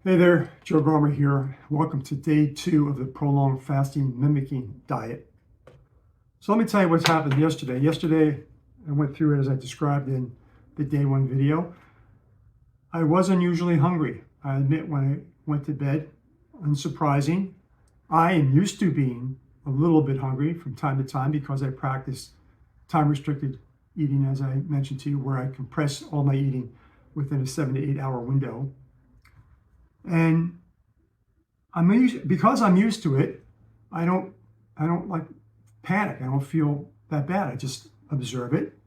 Hey there, Joe Garmer here. Welcome to day 2 of the prolonged fasting mimicking diet. So let me tell you what's happened yesterday. Yesterday, I went through it as I described in the day 1 video. I was unusually hungry. I admit when I went to bed, unsurprising. I am used to being a little bit hungry from time to time because I practice time-restricted eating, as I mentioned to you, where I compress all my eating within a 7 to 8 hour window. And because I'm used to it, I don't like panic. I don't feel that bad. I just observe it.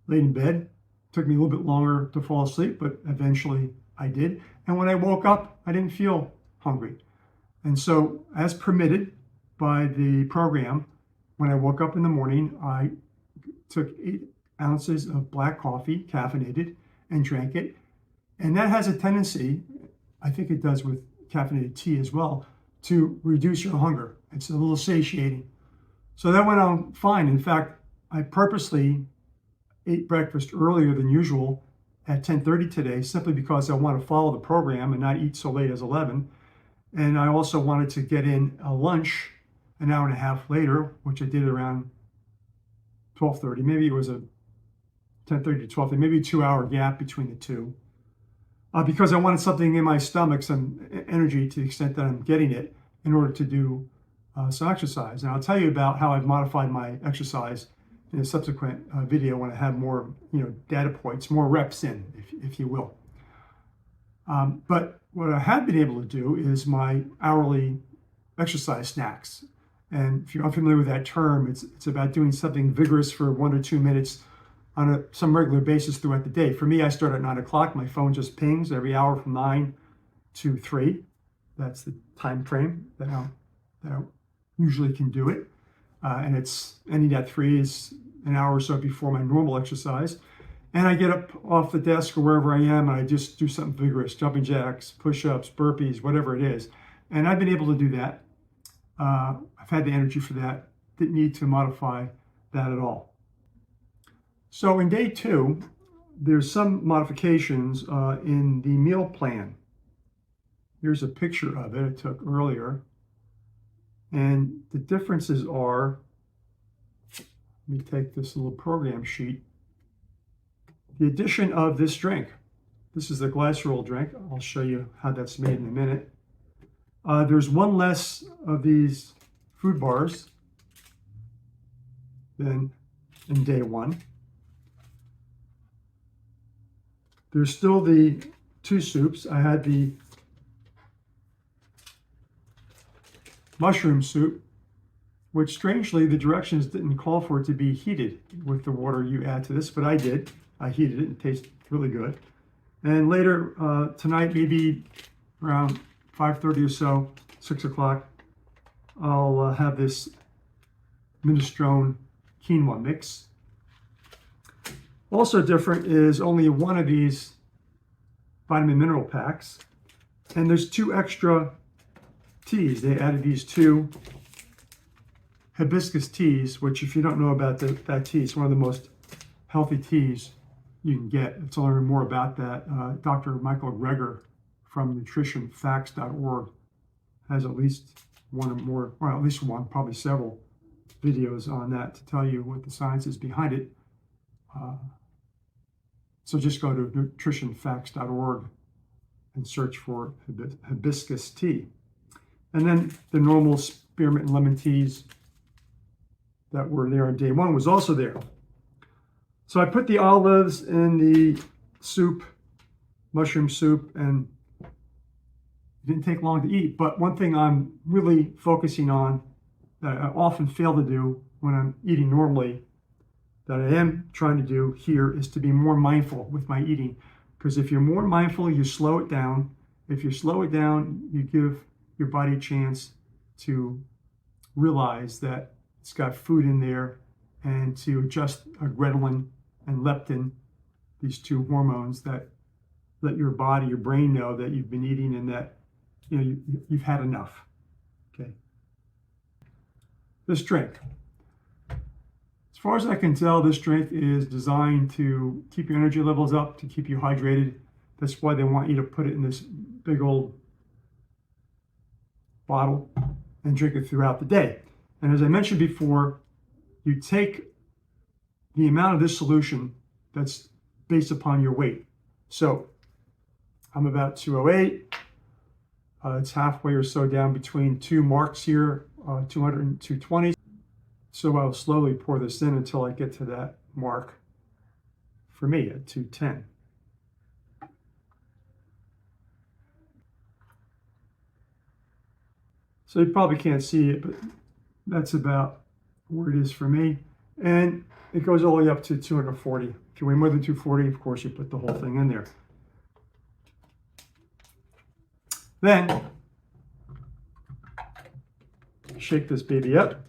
Laid in bed, took me a little bit longer to fall asleep, but eventually I did. And when I woke up, I didn't feel hungry. And so, as permitted by the program, when I woke up in the morning, I took 8 ounces of black coffee, caffeinated, and drank it. And that has a tendency, I think it does with caffeinated tea as well, to reduce your hunger. It's a little satiating. So that went on fine. In fact, I purposely ate breakfast earlier than usual at 10:30 today, simply because I want to follow the program and not eat so late as 11. And I also wanted to get in a lunch an hour and a half later, which I did around 12:30. Maybe it was a 10:30 to 12:30, maybe a 2-hour gap between the two. Because I wanted something in my stomach, some energy to the extent that I'm getting it, in order to do some exercise. And I'll tell you about how I've modified my exercise in a subsequent video when I have more, data points, more reps in, if you will. But what I have been able to do is my hourly exercise snacks. And if you're unfamiliar with that term, it's about doing something vigorous for 1 or 2 minutes on some regular basis throughout the day. For me, I start at 9 o'clock. My phone just pings every hour from 9 to 3. That's the time frame that I usually can do it. And it's ending at 3 is an hour or so before my normal exercise. And I get up off the desk or wherever I am, and I just do something vigorous, jumping jacks, push-ups, burpees, whatever it is. And I've been able to do that. I've had the energy for that. Didn't need to modify that at all. So in day 2, there's some modifications in the meal plan. Here's a picture of it I took earlier. And the differences are, let me take this little program sheet. The addition of this drink. This is the glycerol drink. I'll show you how that's made in a minute. There's 1 less of these food bars than in day 1. There's still the 2 soups. I had the mushroom soup, which strangely the directions didn't call for it to be heated with the water you add to this, but I did. I heated it. It tastes really good. And later tonight, maybe around 5:30 or so, 6 o'clock, I'll have this minestrone quinoa mix. Also different is only 1 of these vitamin mineral packs, and there's 2 extra teas. They added these 2 hibiscus teas, which if you don't know about that tea, it's one of the most healthy teas you can get. To learn more about that, Dr. Michael Greger from nutritionfacts.org has at least one or more, or at least one, probably several videos on that to tell you what the science is behind it. So just go to nutritionfacts.org and search for hibiscus tea. And then the normal spearmint and lemon teas that were there on day 1 was also there. So I put the olives in the soup, mushroom soup, and it didn't take long to eat. But one thing I'm really focusing on that I often fail to do when I'm eating normally, that I am trying to do here, is to be more mindful with my eating. Because if you're more mindful, you slow it down. If you slow it down, you give your body a chance to realize that it's got food in there, and to adjust adrenaline and leptin, these 2 hormones that let your body, your brain know that you've been eating and that you've had enough. Okay. This drink. As far as I can tell, this drink is designed to keep your energy levels up, to keep you hydrated, That's why they want you to put it in this big old bottle and drink it throughout the day. And as I mentioned before, you take the amount of this solution that's based upon your weight. So I'm about 208. It's halfway or so down between two marks here, 200 and 220. So I'll slowly pour this in until I get to that mark for me at 210. So you probably can't see it, but that's about where it is for me. And it goes all the way up to 240. If you weigh more than 240, of course, you put the whole thing in there. Then, shake this baby up.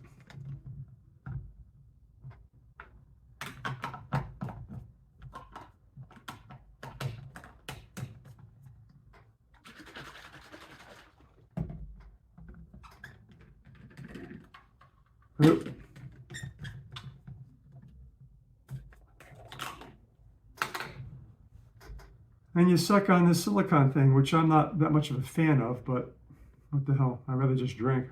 And you suck on this silicone thing, which I'm not that much of a fan of, but what the hell, I'd rather just drink.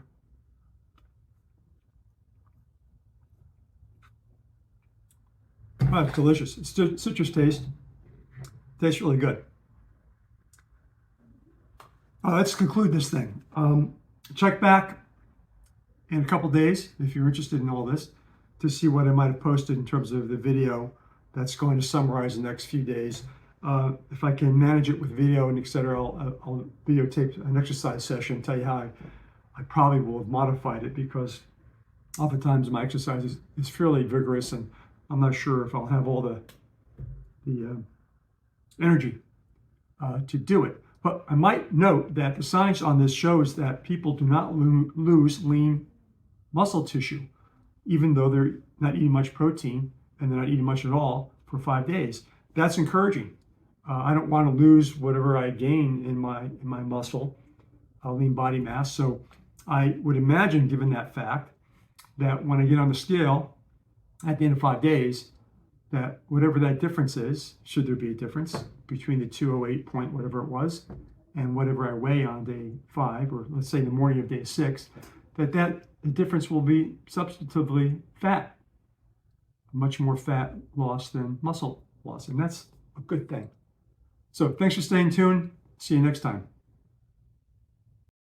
Oh, it's delicious. It's citrus taste. Tastes really good. Let's conclude this thing. Check back in a couple days if you're interested in all this to see what I might have posted in terms of the video that's going to summarize the next few days. If I can manage it with video and etc., I'll videotape an exercise session and tell you how I probably will have modified it, because oftentimes my exercise is fairly vigorous and I'm not sure if I'll have all the energy to do it. But I might note that the science on this shows that people do not lose lean muscle tissue, even though they're not eating much protein and they're not eating much at all for 5 days. That's encouraging. I don't want to lose whatever I gain in my muscle, lean body mass. So I would imagine, given that fact, that when I get on the scale at the end of 5 days, that whatever that difference is, should there be a difference between the 208 point whatever it was and whatever I weigh on day 5, or let's say the morning of day 6, that the difference will be substantively fat, much more fat loss than muscle loss, and that's a good thing. So thanks for staying tuned. See you next time.